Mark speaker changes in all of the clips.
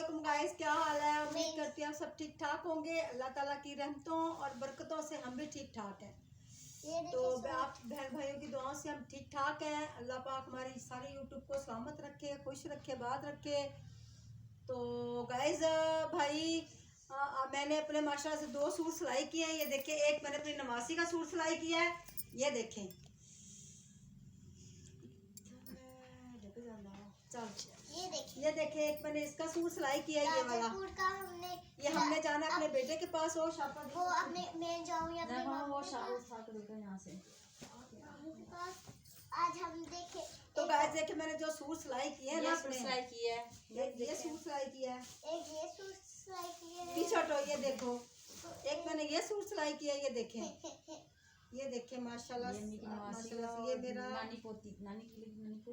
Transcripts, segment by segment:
Speaker 1: अस्सलामुअलैकुम गाइस, क्या हाल है। उम्मीद करती हैं सब ठीक ठाक होंगे। अल्लाह ताला की रहमतों और बरकतों से हम भी ठीक ठाक हैं। तो आप बहन भाइयों की दुआओं से हम ठीक ठाक हैं। अल्लाह पाक हमारी सारी यूट्यूब को सलामत रखे, खुश रखे, बात रखे। तो गाइस भाई मैंने अपने माशाल्लाह से 2 सूट सिलाई किए हैं। ये देखें, एक मैंने अपनी नवासी का सूट सिलाई किया है। ये देखें, ये देखें एक मैंने इसका सूट सिलाई किया है। ये वाला हमने जाना अपने बेटे के पास। वो शापा वो अपने मैं जाऊं या वो शापा उठा के देखो यहाँ से।
Speaker 2: आज हम देखे
Speaker 1: तो गाइस देखे मैंने जो सूट सिलाई किए हैं ना, अपने
Speaker 3: सिलाई की है।
Speaker 1: ये सूट सिलाई किया है।
Speaker 2: एक ये सूट सिलाई किया है।
Speaker 1: टी शर्ट हो, ये देखो एक मैंने ये सूट सिलाई किया है। ये देखें, ये देखें माशाल्लाह माशाल्लाह से ये मेरा
Speaker 3: नानी पोती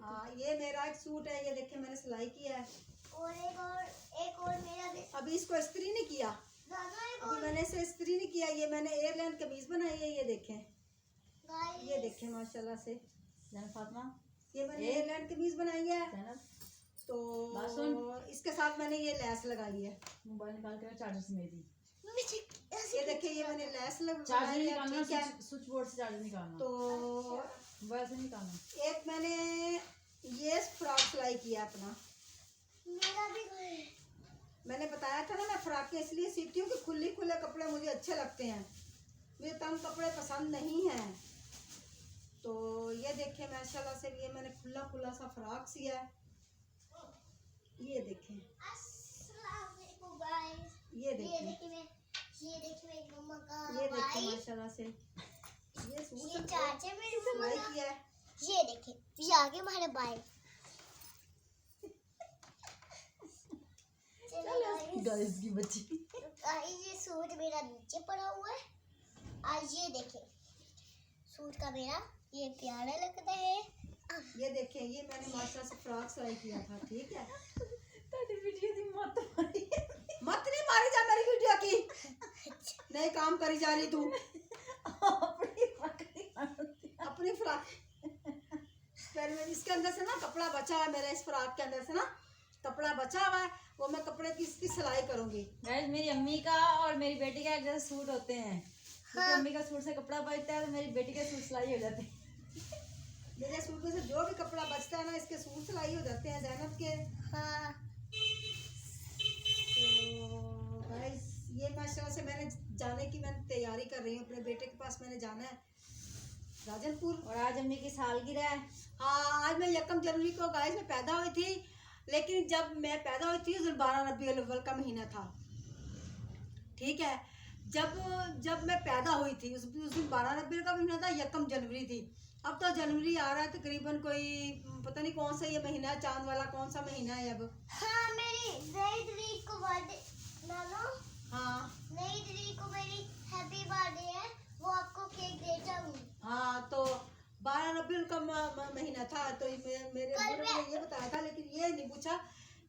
Speaker 1: हाँ ये मेरा एक सूट है। ये देखें मैंने सिलाई किया है।
Speaker 2: और एक और मेरा भी।
Speaker 1: अभी इसको इस्त्री नहीं किया, अभी मैंने इसे इस्त्री नहीं किया। ये मैंने एयरलाइन कमीज बनाई है। ये देखें, ये देखें माशाल्लाह से
Speaker 3: फातिमा,
Speaker 1: ये मैंने एयरलाइन कमीज बनाई है। तो इसके साथ मैंने ये लैस लगाई है।
Speaker 3: मोबाइल निकाल कर चार्जर से मेरी
Speaker 1: ये देखिए, ये मैंने लैस
Speaker 3: चार्जर
Speaker 1: लगाई है। ठीक है,
Speaker 3: स्विच बोर्ड से चार्जर निकालना।
Speaker 1: तो
Speaker 3: मोबाइल से निकालना।
Speaker 1: एक मैंने ये फ्रॉक सिलाई किया अपना।
Speaker 2: मेरा भी
Speaker 1: मैंने बताया था ना, मैं फ्रॉकें इसलिए सीखती हूँ कि खुले खुले कपड़े मुझे अच्छे लगते हैं, मुझे तंग कपड़े पसंद नहीं हैं। तो ये देखें माशाल्लाह से ये मैंने खुला खुला सा फ्रॉक सिया है। ये देखें, ये देखें,
Speaker 2: ये देखिए मेरी मम्मा का
Speaker 1: ये देखें माशाल्लाह से ये सूट
Speaker 2: ये चाचा मेरी मम्मा
Speaker 1: सिलाई
Speaker 2: का।
Speaker 1: किया है।
Speaker 2: ये देखिए ये आगे हमारे भाई।
Speaker 3: गाइस की बच्ची
Speaker 2: ये सूट मेरा नीचे पड़ा हुआ है। आज ये देखिए सूट का मेरा ये प्यारा लगता है।
Speaker 1: ये देखें, ये मैंने माशाल्लाह से फ्रॉक सिलाई किया था। ठीक है,
Speaker 3: तेरी वीडियो दी मत मारी
Speaker 1: मत नहीं मारी जा मेरी वीडियो की, नहीं काम करी जा रही तू अपनी फ्रॉक। फिर मैं इसके अंदर से ना कपड़ा बचा है मेरा, इस फ्रॉक के अंदर से ना कपड़ा बचा हुआ है, वो मैं कपड़े की इसकी सिलाई करूंगी।
Speaker 3: गाइस मेरी अम्मी का और मेरी बेटी का एक जैसे सूट होते हैं। मेरी अम्मी का सूट से कपड़ा बचता है तो मेरी बेटी का सूट सिलाई हो जाते हैं।
Speaker 1: मेरे सूट में से जो भी कपड़ा बचता है ना, इसके सूट सिलाई हो जाते हैं ज़ैनब के।
Speaker 2: हाँ
Speaker 1: तो गाइस ये माशाल्लाह से मैंने जाने की तैयारी कर रही हूँ। अपने बेटे के पास मैंने जाना है राजनपुर।
Speaker 3: और आज अम्मी की सालगिरह है।
Speaker 1: हाँ, आज मैं 1 जनवरी को गाइस में पैदा हुई थी, लेकिन जब मैं पैदा हुई थी उस दिन 12 रबीउल अव्वल का महीना था। ठीक है, जब मैं पैदा हुई थी उस दिन 12 रबीउल का महीना था, 1 जनवरी थी। अब तो जनवरी आ रहा है, तकरीबन कोई पता नहीं कौन सा ये महीना है, चांद वाला कौन सा महीना है अब।
Speaker 2: हाँ मेरी 2 तारीख को बर्थडे नानो।
Speaker 1: हाँ
Speaker 2: 2 तारीख को मेरी हैप्पी बर्थडे है, वो आपको केक देता हूँ।
Speaker 1: हाँ, तो 12 रबीउल का महीना था। तो मेरे अब्बू ने ये बताया था, लेकिन ये नहीं पूछा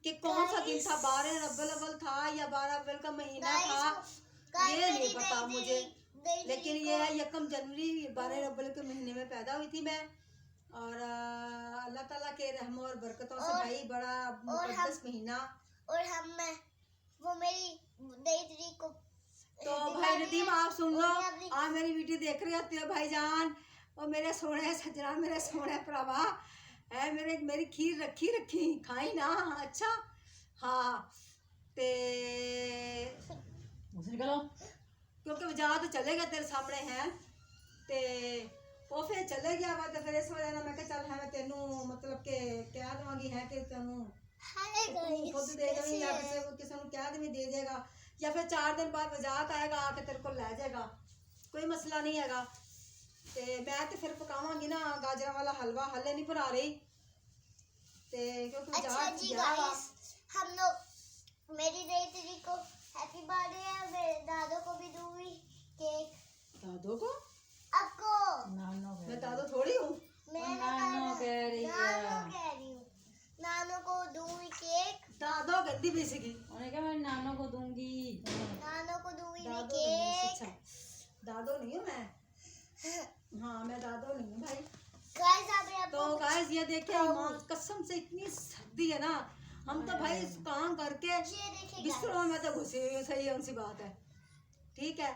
Speaker 1: कि कौन सा दिन था, 12 रबीउल अव्वल था या 12 रबीउल का महीना था, ये नहीं पता मुझे। लेकिन ये है 1 जनवरी 12 रबीउल के महीने में पैदा हुई थी मैं। और अल्लाह ताला के रहमत और बरकतों से भाई बड़ा मुकद्दस महीना।
Speaker 2: और हम वो मेरी 2 तारीख को।
Speaker 1: तो भाई नदीम आप सुन लो, आप मेरी वीडियो देख रहे होते हो भाईजान, और मेरे सोने सजना, मेरे सोने प्रभा है, मेरी खीर रखी खाई ना। अच्छा हाँ, ते
Speaker 3: निकलो
Speaker 1: क्योंकि जा तो चले गया तेरे सामने है, ते वो फिर चले गया वा। तो फिर इस वजह ना मैं कहा चल है मैं तेनू मतलब के क्या देवांगी है कि तेनू खुद दे देंगे या किसी को क्या दे देगा, या फिर 4 दिन बाद वजात आएगा आके तेरे को ले जाएगा, कोई मसला नहीं हैगा। ते मैं तो फिर पकावांगी ना गाजरा वाला हलवा, हले नहीं बना रही ते क्योंकि
Speaker 2: अच्छा जी गाइस, हम लोग मेरी 2 तारीख को हैप्पी बर्थडे है। मेरे दादो को भी दूंगी केक।
Speaker 1: दादो को?
Speaker 2: आपको
Speaker 3: नानो
Speaker 1: मैं दादो थोड़ी हूँ।
Speaker 3: नानो कह रही है।
Speaker 2: नानो को दूंगी केक।
Speaker 1: दादो गंदी बेचेगी।
Speaker 3: उन्हें क्या मैं नानो को दूंगी।
Speaker 2: नानो को दूंगी मैं
Speaker 1: दादो
Speaker 2: केक।
Speaker 1: दादो नहीं हूँ मैं। हाँ मैं दादो नहीं हूँ भाई।
Speaker 2: गाइस आप
Speaker 1: तो गाइस ये देखिए कसम से इतनी सर्दी है ना, हम तो भाई इस काम करके
Speaker 2: ये देखिए
Speaker 1: बिस्तरों में तो घुसे हुए हैं, सही है, उनसी बात है। ठीक है,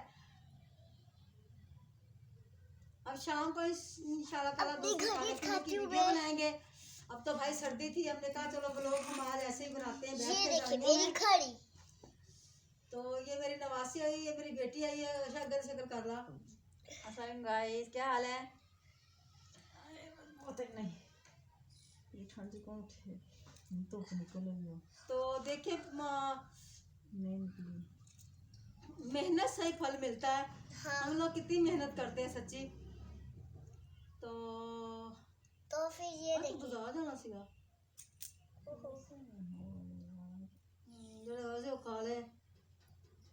Speaker 1: अब शाम को इंशाल्लाह ताला
Speaker 2: अपनी
Speaker 1: दोस्तों
Speaker 2: घड़ी
Speaker 1: खाने पीने
Speaker 2: खाती
Speaker 1: की
Speaker 2: हूँ
Speaker 1: वीडियो
Speaker 2: मैं।
Speaker 1: बनाएंगे। अब तो भाई सर्दी थी, हमने कहा चलो ब्लॉग हम आज ऐसे ही बनाते हैं, बैठ
Speaker 2: ये
Speaker 1: के
Speaker 2: देखिए
Speaker 1: गाड़ियों
Speaker 2: मेरी
Speaker 1: में।
Speaker 2: घड़ी।
Speaker 1: तो ये मेरी नवासी आई, ये मेरी बेटी आई है, शक्ल शक्ल कर रहा।
Speaker 3: अस्सलाम गाइस, क्या हाल है? बहुत तक नहीं, ये ठंड से कौन उठे, तो निकल रही हो
Speaker 1: तो देखिए
Speaker 3: नहीं निकली।
Speaker 1: मेहनत से ही फल मिलता है।
Speaker 2: हाँ
Speaker 1: हम लोग कितनी मेहनत करते हैं सच्ची। तो
Speaker 2: फिर ये देखिए
Speaker 1: गुजार जाना सीगा ਜਿਹੜੇ ਉਹ ਖਾ ਲੈ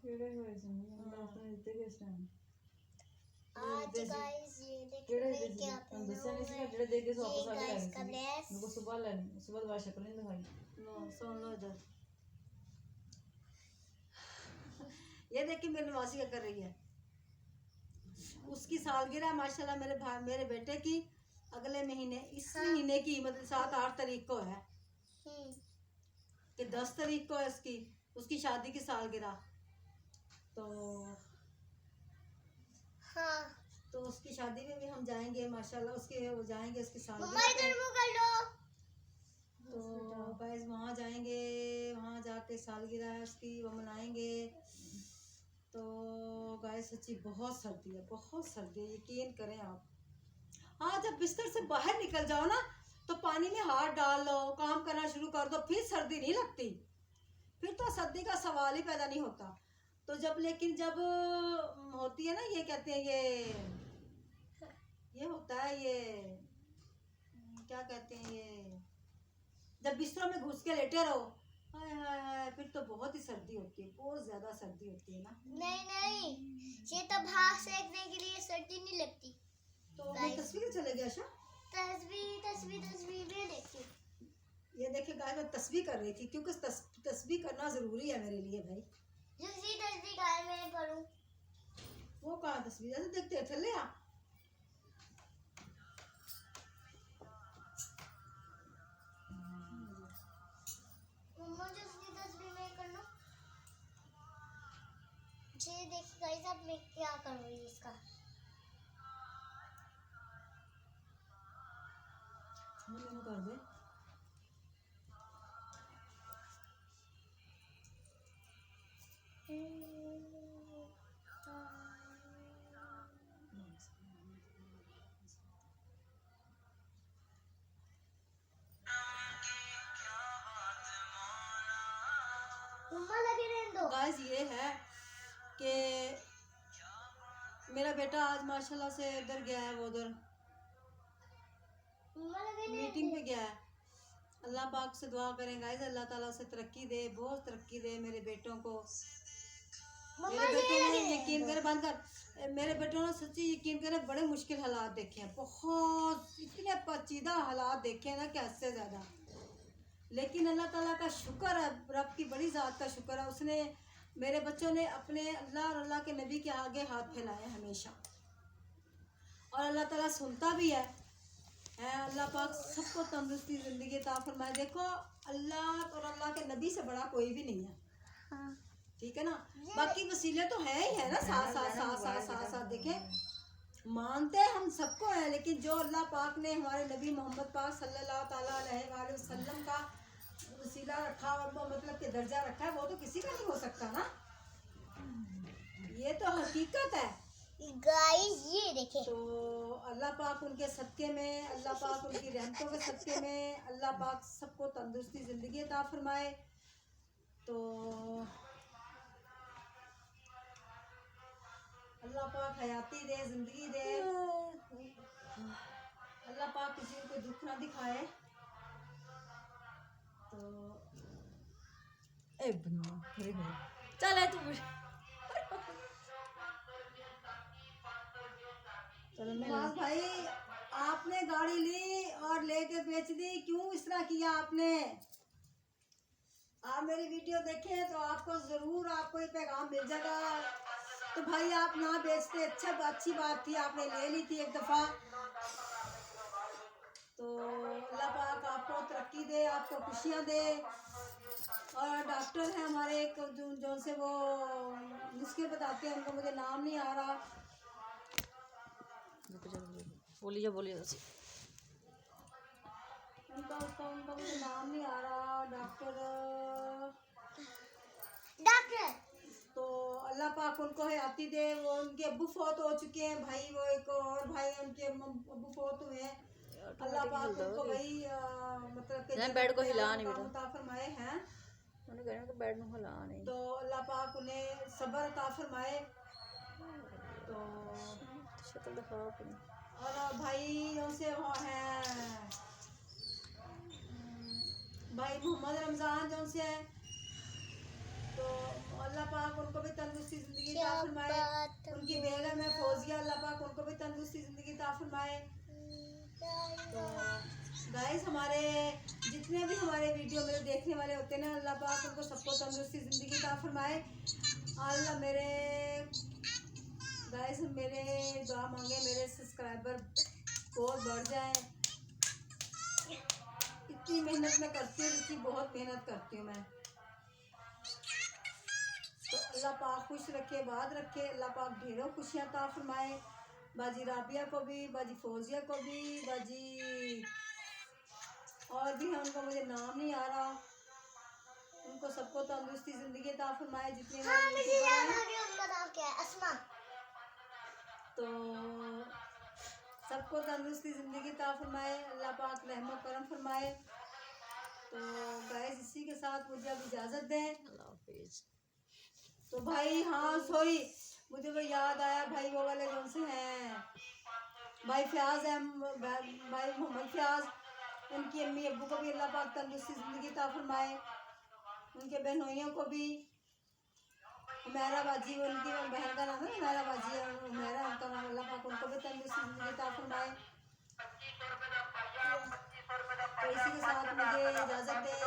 Speaker 3: ਕਿਹੜੇ ਹੋਏ ਸੀ ਮੈਨੂੰ ਦੱਸ ਤਾਂ ਦਿੱਤੇ ਕਿਸ ਟਾਈਮ?
Speaker 2: आज गाइस ये देखिए
Speaker 3: ਕਿਹੜੇ
Speaker 2: मैं
Speaker 3: ਦੇ
Speaker 2: क्या
Speaker 3: ਸੀ
Speaker 2: पहना
Speaker 3: ਦੱਸਿਆ नहीं
Speaker 2: हुआ
Speaker 3: ਸੀ
Speaker 2: है।
Speaker 3: ਜਿਹੜੇ ਦੇ ਕੇ ਸੋ
Speaker 2: ये
Speaker 3: ਵਾਪਸ आ
Speaker 2: गाइस
Speaker 3: गए
Speaker 2: का
Speaker 3: थे
Speaker 2: ड्रेस।
Speaker 3: मेरे को सुबह लेनी, सुबह दोबारा शक्ल नहीं दिखाई।
Speaker 1: नो सुन लो इधर। ये देखिए मेरी नवासी क्या कर रही है, उसकी सालगिरह माशाल्लाह मेरे भाई मेरे बेटे की अगले महीने, इस महीने की मतलब 7-8 तारीख को है कि 10 तारीख को है उसकी शादी की सालगिरह। तो
Speaker 2: हाँ
Speaker 1: तो उसकी शादी में भी हम जाएंगे माशाल्लाह, उसके वो जाएंगे उसकी
Speaker 2: मम्मा
Speaker 1: सालगिरह
Speaker 2: इधर
Speaker 1: पे।
Speaker 2: वो कर लो।
Speaker 1: तो गाइस वहाँ जाएंगे, वहाँ जाके सालगिरह है उसकी, वो मनाएंगे। तो गाइस सच्ची बहुत सर्दी है, बहुत सर्दी है, यकीन करें आप। हाँ, जब बिस्तर से बाहर निकल जाओ ना तो पानी में हाथ डाल लो, काम करना शुरू कर दो, फिर सर्दी नहीं लगती, फिर तो सर्दी का सवाल ही पैदा नहीं होता। तो लेकिन जब होती है ना, ये कहते हैं ये होता है, ये क्या कहते हैं, ये जब बिस्तरों में घुस के लेटे रहो, हाय हाय हाय, फिर तो बहुत ही सर्दी होती है, बहुत ज्यादा सर्दी होती है ना।
Speaker 2: नहीं ये तो भाग सेकने के लिए सर्दी नहीं लगती।
Speaker 1: तो मैं तस्वीर चले गया आशा।
Speaker 2: तस्वीर में देखिए।
Speaker 1: ये देखिए गाइस, मैं तस्वीर कर रही थी क्योंकि तस्वीर करना जरूरी है मेरे लिए भाई।
Speaker 2: दूसरी तस्वीर गाय में करूं।
Speaker 1: वो कहाँ तस्वीर, ऐसे देखते हैं चले आ।
Speaker 2: मम्मा दूसरी तस्वीर में कर लो। ये देखिए गाइस, अब मैं क्या करूंगी इसका।
Speaker 1: मैंने कर दे।
Speaker 2: मम्मा लगे रहने दो।
Speaker 1: गाइस ये है कि मेरा बेटा आज माशाल्लाह से इधर गया है, वो उधर
Speaker 2: मम्मा लगे रहने
Speaker 1: मीटिंग पे गया है। अल्लाह पाक से दुआ करें गाइस, अल्लाह ताला उसे तरक्की दे, बहुत तरक्की दे मेरे बेटों को।
Speaker 2: मम्मा
Speaker 1: मेरे बेटे
Speaker 2: ये
Speaker 1: ने
Speaker 2: लगे
Speaker 1: यकीन करे, बंद कर, मेरे बेटों ने सच्ची यकीन करे बड़े मुश्किल हालात देखे हैं, बहुत इतने पेचीदा हालात देखे हैं ना कि हद से ज्यादा। लेकिन अल्लाह ताला का शुक्र है, रब की बड़ी ज़ात का शुक्र है, उसने मेरे बच्चों ने अपने अल्लाह और अल्लाह के नबी के आगे हाथ फैलाए हमेशा, और अल्लाह ताला सुनता भी है। अल्लाह पाक सबको तंदुरुस्ती ज़िंदगी अता फरमाए। देखो अल्लाह और अल्लाह के नबी से बड़ा कोई भी नहीं है।
Speaker 2: हाँ।
Speaker 1: ठीक है ना, बाकी वसीले तो है ही है ना, साथ साथ देखें मानते हैं हम सबको है, लेकिन जो अल्लाह पाक ने हमारे नबी मोहम्मद पाक सल्लल्लाहु ताला अलैहि वसल्लम का वसीला रखा और वो मतलब के दर्जा रखा है, वो तो किसी का नहीं हो सकता ना, ये तो हकीकत है।
Speaker 2: गाइस ये देखिए,
Speaker 1: तो अल्लाह पाक उनके सदके में, अल्लाह पाक उनकी रहमतों के सदके में, अल्लाह पाक सबको तंदुरुस्ती ज़िंदगी अता फरमाए। तो अल्लाह पाक हयाती दे, ज़िंदगी दे, अल्लाह पाक किसी को कोई दुख ना दिखाए। तो
Speaker 3: ए बनो अरे भाई चल है तू।
Speaker 1: चलो नवाज भाई, आपने गाड़ी ली और लेके बेच दी, क्यों इस तरह किया आपने? आप मेरी वीडियो देखें तो आपको जरूर आपको ये पैगाम मिल जाएगा। तो भाई आप ना बेचते, अच्छी बात थी, आपने ले ली थी एक दफा। तो अल्लाह पाक आपको तरक्की दे, आपको खुशियाँ दे। और डॉक्टर हैं हमारे एक जो से वो नुस्खे बताते हैं, उनका मुझे नाम नहीं आ रहा।
Speaker 3: बोलिए बोलिए
Speaker 1: उनका मुझे नाम नहीं आ रहा। डॉक्टर तो अल्लाह पाक उनको हयाती दे। वो उनके अब्बू फौत हो चुके हैं भाई, वो एक और भाई उनके अब्बू फौत हुए हैं। अल्लाह पाक उनको भाई मतलब के
Speaker 3: बेड को हिला नहीं
Speaker 1: अता फरमाए हैं।
Speaker 3: उन्होंने कहना कि बेड में हिला नहीं,
Speaker 1: तो अल्लाह पाक उन्हें सब्र अता फरमाए। तो
Speaker 3: शक्ल दिखा अपनी।
Speaker 1: और भाई उनसे वो हैं भाई मोहम्मद रमज़ान जो से है, तो अल्लाह पाक उनको भी तंदुरुस्ती ज़िंदगी अता फरमाए। उनकी बेगम है फौजिया, अल्लाह पाक उनको भी तंदुरुस्ती ज़िंदगी अता फरमाए। तो गाइस हमारे जितने भी हमारे वीडियो मेरे देखने वाले होते हैं ना, अल्लाह पाक उनको सबको तंदुरुस्ती ज़िंदगी अता फरमाए। अल्लाह मेरे गाइस मेरे दुआ मांगे मेरे सब्सक्राइबर बहुत बढ़ जाए। इतनी मेहनत मैं करती हूँ, इतनी बहुत मेहनत करती हूँ मैं। तो अल्लाह पाक खुश रखे, बात रखे। अल्लाह पाक ढेरों खुशियाँ अता फरमाए। बाजी राबिया को भी, बाजी फौजिया को भी, बाजी और भी है, उनको मुझे नाम नहीं आ रहा। उनको सबको तंदुरुस्ती ज़िंदगी अता फरमाए जितने तो सबको तंदुरुस्ती ज़िंदगी अता फरमाए। अल्लाह पाक रहम करम फरमाए। तो गाइस इसी के साथ मुझे अब इजाज़त दें।
Speaker 3: अल्लाह हाफिज़।
Speaker 1: तो भाई हाँ सॉरी, मुझे वो याद आया भाई, वो वाले कौन से हैं भाई फ्याज है, भाई मोहम्मद फ्याज, उनकी अम्मी अब्बू को भी अल्लाह पाक तंदुरुस्ती ज़िंदगी अता फरमाए। उनके बहनोइयों को भी, हुमैरा बाजी उनकी बहन का नाम है हुमैरा बाजी, हुमैरा उनका नाम, अल्लाह पाक उनको भी तंदुरुस्ती ज़िंदगी अता फरमाए। तो इसी के साथ मुझे इजाज़त दें।